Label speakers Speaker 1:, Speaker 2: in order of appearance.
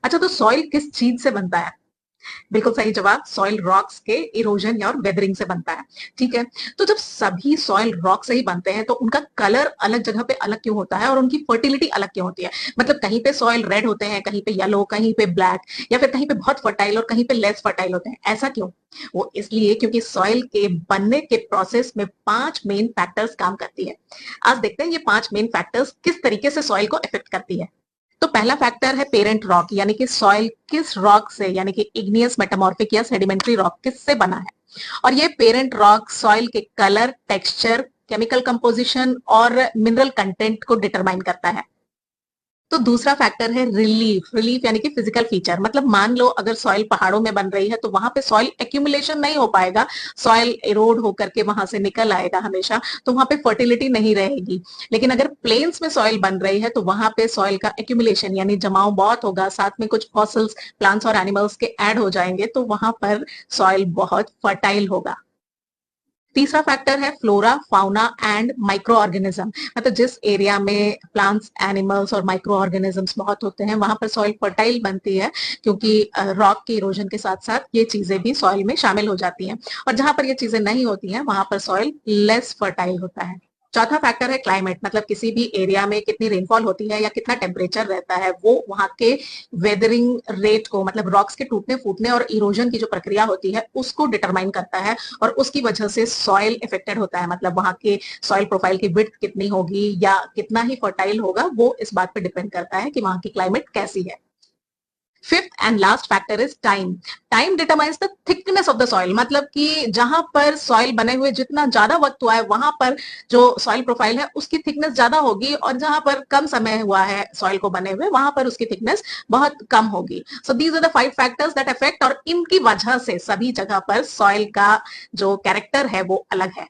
Speaker 1: अच्छा, तो सॉइल किस चीज से बनता है? बिल्कुल सही जवाब, सॉइल रॉक्स के इरोजन या और वेदरिंग से बनता है। ठीक है, तो जब सभी सॉइल रॉक से ही बनते हैं तो उनका कलर अलग जगह पे अलग क्यों होता है और उनकी फर्टिलिटी अलग क्यों होती है? मतलब कहीं पे सॉइल रेड होते हैं, कहीं पे येलो, कहीं पे ब्लैक, या फिर कहीं पे बहुत फर्टाइल और कहीं पे लेस फर्टाइल होते हैं, ऐसा क्यों? वो इसलिए क्योंकि सॉइल के बनने के प्रोसेस में 5 मेन फैक्टर्स काम करती है। आज देखते हैं ये 5 मेन फैक्टर्स किस तरीके से सॉइल को अफेक्ट करती है। तो पहला फैक्टर है पेरेंट रॉक, यानी कि सॉइल किस रॉक से, यानी कि इग्नियस, मेटामॉर्फिक या सेडिमेंट्री रॉक किससे बना है। और ये पेरेंट रॉक सॉइल के कलर, टेक्सचर, केमिकल कंपोजिशन और मिनरल कंटेंट को डिटरमाइन करता है। तो दूसरा फैक्टर है रिलीफ। रिलीफ यानी कि फिजिकल फीचर, मतलब मान लो अगर सॉइल पहाड़ों में बन रही है तो वहां पे सॉइल एक्यूमुलेशन नहीं हो पाएगा, सॉइल इरोड होकर के वहां से निकल आएगा हमेशा, तो वहां पे फर्टिलिटी नहीं रहेगी। लेकिन अगर प्लेन्स में सॉइल बन रही है तो वहां पे सॉइल का एक्यूमुलेशन यानी जमाव बहुत होगा, साथ में कुछ फॉसल्स, प्लांट्स और एनिमल्स के ऐड हो जाएंगे, तो वहां पर सॉइल बहुत फर्टाइल होगा। तीसरा फैक्टर है flora, fauna and micro organism, मतलब जिस एरिया में प्लांट्स, एनिमल्स और माइक्रो ऑर्गेनिजम्स बहुत होते हैं वहां पर सॉइल फर्टाइल बनती है, क्योंकि रॉक के इरोजन के साथ साथ ये चीजें भी सॉइल में शामिल हो जाती हैं। और जहां पर ये चीजें नहीं होती हैं वहां पर सॉइल लेस फर्टाइल होता है। चौथा फैक्टर है क्लाइमेट, मतलब किसी भी एरिया में कितनी रेनफॉल होती है या कितना टेम्परेचर रहता है, वो वहां के वेदरिंग रेट को, मतलब रॉक्स के टूटने फूटने और इरोजन की जो प्रक्रिया होती है उसको डिटरमाइन करता है। और उसकी वजह से सॉइल इफेक्टेड होता है, मतलब वहां के सॉइल प्रोफाइल की विड्थ कितनी होगी या कितना ही फर्टाइल होगा, वो इस बात पे डिपेंड करता है कि वहां की क्लाइमेट कैसी है। Fifth and last factor is time. Time determines the thickness of the soil, मतलब कि जहां पर सॉइल बने हुए जितना ज्यादा वक्त हुआ है वहां पर जो सॉइल प्रोफाइल है उसकी थिकनेस ज्यादा होगी, और जहां पर कम समय हुआ है सॉइल को बने हुए वहां पर उसकी थिकनेस बहुत कम होगी। So these are the 5 factors that affect, और इनकी वजह से सभी जगह पर सॉइल का जो कैरेक्टर है वो अलग है।